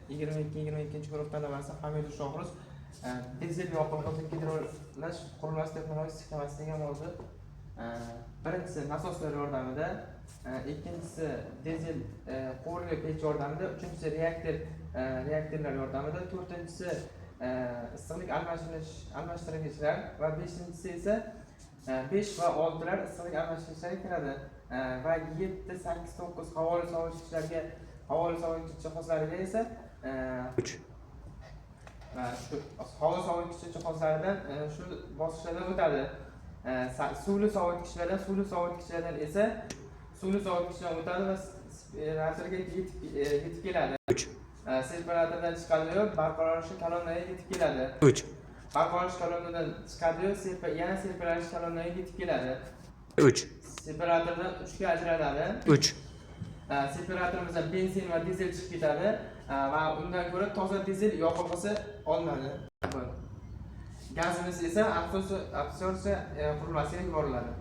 22 guruh talabanisi Hamidov Shohruz dizel yoqilg'i gidrolash qurilmasi texnologik sxemasi degan mavzu. Birinchisi nasoslar yordamida, ikkinchisi dizel quvurli pech yordamida, uchinchisi reaktorlar yordamida, to'rtinchisi issiqlik almashtirgichlar va beshinchisi esa 5 va 6lar issiqlik almashtirgichlariga kiradi. Va 7, 8, 9 havoli sovutish jihozlariga esa 3. shu havo sovutish jihozlaridan shu bosqichlardan o'tadi. Suvli sovutgichlardan esa suvli sovutgichdan o'tadi va reaktorga yetib keladi. 3. Separatordan chiqadi-yu, barqarorlashgan kolonnaga yetib keladi. 3. Barqarorlashgan kolonnadan chiqadi-yu, yana separatorlashgan kolonnaga yetib keladi. 3. Separatordan 3 ga ajraladi. 3. Separatorimizdan benzin va dizel chiqib ketadi va undan ko'ra toza dizel yoqilg'isi olinadi. Gazimiz esa absorpsiya qurilmasiga yuboriladi.